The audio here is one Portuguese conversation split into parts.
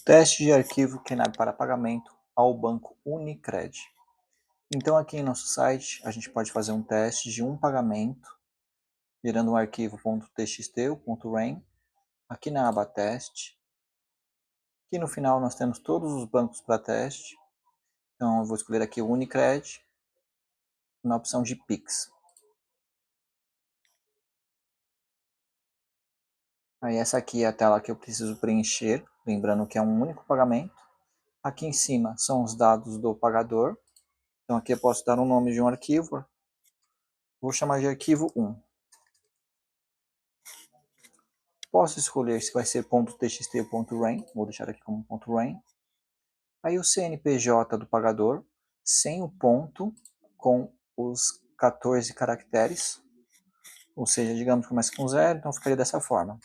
Teste de arquivo KNAB para pagamento ao banco Unicred. Então aqui em nosso site a gente pode fazer um teste de um pagamento, gerando um arquivo .txt ou .ren, aqui na aba teste. Aqui no final nós temos todos os bancos para teste, então eu vou escolher aqui o Unicred, na opção de Pix. Aí essa aqui é a tela que eu preciso preencher, lembrando que é um único pagamento. Aqui em cima são os dados do pagador, então aqui eu posso dar um nome de um arquivo, vou chamar de arquivo 1. Posso escolher se vai ser .txt ou .ren, vou deixar aqui como .ren. Aí o CNPJ do pagador, sem o ponto, com os 14 caracteres, ou seja, digamos que começa com 0, então ficaria dessa forma.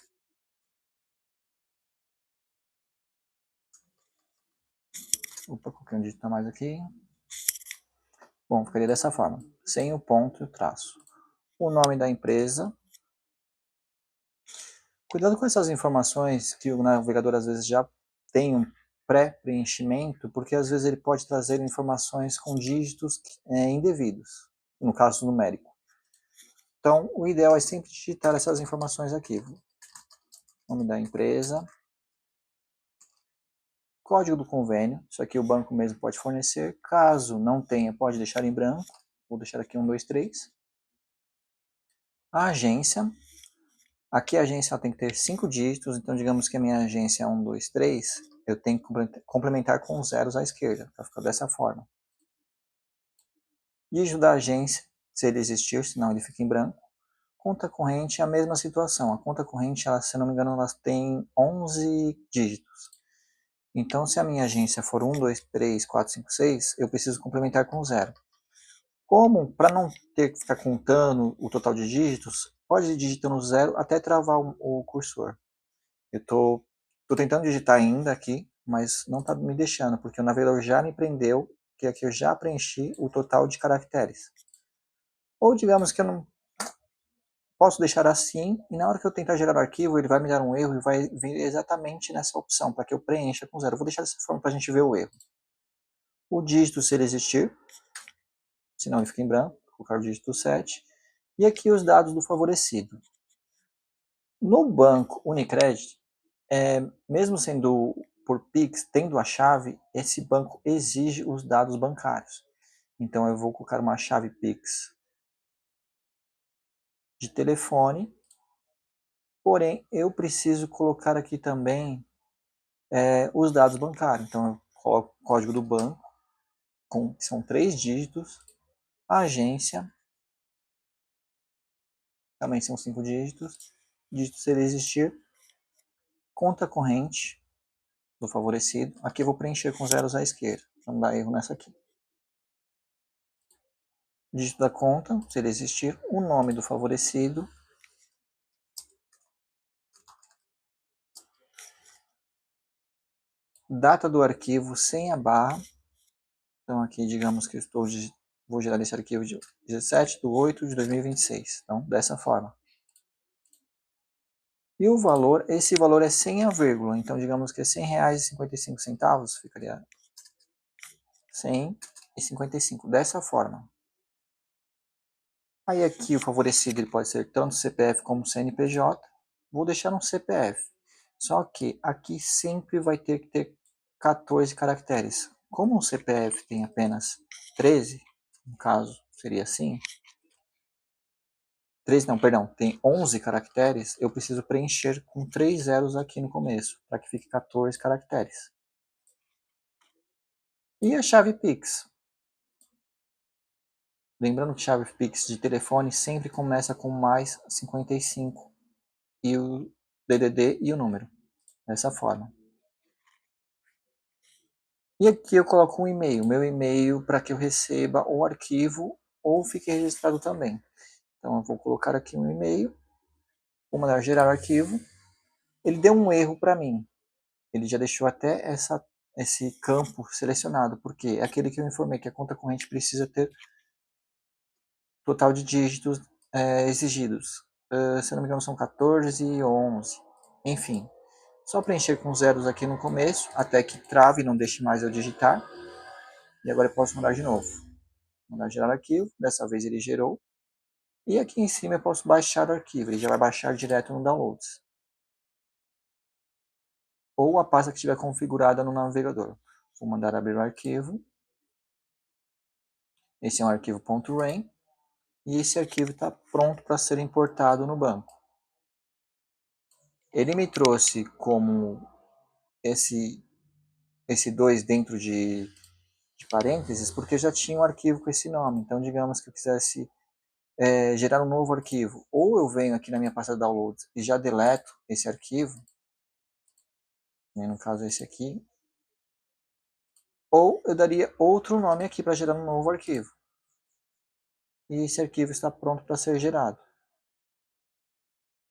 Opa, coloquei um dígito a mais aqui. Bom, ficaria dessa forma, sem o ponto e o traço. O nome da empresa. Cuidado com essas informações que o navegador às vezes já tem um pré-preenchimento, porque às vezes ele pode trazer informações com dígitos indevidos, no caso numérico. Então, o ideal é sempre digitar essas informações aqui. Nome da empresa, código do convênio, isso aqui o banco mesmo pode fornecer. Caso não tenha, pode deixar em branco. Vou deixar aqui 123. A agência. Aqui a agência tem que ter 5 dígitos, então digamos que a minha agência é 123, eu tenho que complementar com zeros à esquerda, para ficar dessa forma. Dígito da agência, se ele existir, senão ele fica em branco. Conta corrente é a mesma situação, a conta corrente, ela, se não me engano, ela tem 11 dígitos. Então, se a minha agência for 1, 2, 3, 4, 5, 6, eu preciso complementar com 0. Como, para não ter que ficar contando o total de dígitos, pode ir digitando 0 até travar o cursor. Eu tô tentando digitar ainda aqui, mas não está me deixando, porque o navegador já me prendeu, que aqui eu já preenchi o total de caracteres. Ou digamos que eu não posso deixar assim, e na hora que eu tentar gerar o arquivo, ele vai me dar um erro e vai vir exatamente nessa opção, para que eu preencha com 0. Eu vou deixar dessa forma para a gente ver o erro. O dígito, se ele existir, senão ele fica em branco, vou colocar o dígito 7. E aqui os dados do favorecido. No banco Unicred, mesmo sendo por Pix, tendo a chave, esse banco exige os dados bancários. Então eu vou colocar uma chave Pix de telefone, porém eu preciso colocar aqui também os dados bancários. Então eu coloco o código do banco, são 3 dígitos, a agência, também são 5 dígitos, dígito se ele existir, conta corrente do favorecido, aqui eu vou preencher com zeros à esquerda, para não dar erro nessa aqui. Dígito da conta, se ele existir, o nome do favorecido, data do arquivo sem a barra, então aqui digamos que eu vou gerar esse arquivo de 17/8/2026, então dessa forma. E o valor, esse valor é sem a vírgula, então digamos que é R$100,55, ficaria 100,55, dessa forma. Aí aqui o favorecido ele pode ser tanto CPF como CNPJ, vou deixar um CPF, só que aqui sempre vai ter que ter 14 caracteres. Como o CPF tem apenas 13, no caso seria assim, 13 não, perdão, tem 11 caracteres, eu preciso preencher com 3 zeros aqui no começo, para que fique 14 caracteres. E a chave Pix? Lembrando que chave Pix de telefone sempre começa com mais 55 e o DDD e o número, dessa forma. E aqui eu coloco um e-mail, meu e-mail para que eu receba o arquivo ou fique registrado também. Então eu vou colocar aqui um e-mail, vou mandar gerar o arquivo. Ele deu um erro para mim, ele já deixou até esse campo selecionado, porque é aquele que eu informei que a conta corrente precisa ter total de dígitos exigidos. Se não me engano são 14 e 11, enfim. Só preencher com zeros aqui no começo, até que trave e não deixe mais eu digitar. E agora eu posso mandar de novo. Mandar gerar arquivo, dessa vez ele gerou. E aqui em cima eu posso baixar o arquivo, ele já vai baixar direto no Downloads. Ou a pasta que estiver configurada no navegador. Vou mandar abrir o arquivo. Esse é um arquivo .ren. E esse arquivo está pronto para ser importado no banco. Ele me trouxe como esse 2 dentro de parênteses, porque já tinha um arquivo com esse nome. Então, digamos que eu quisesse gerar um novo arquivo. Ou eu venho aqui na minha pasta de downloads e já deleto esse arquivo, né, no caso esse aqui, ou eu daria outro nome aqui para gerar um novo arquivo. E esse arquivo está pronto para ser gerado.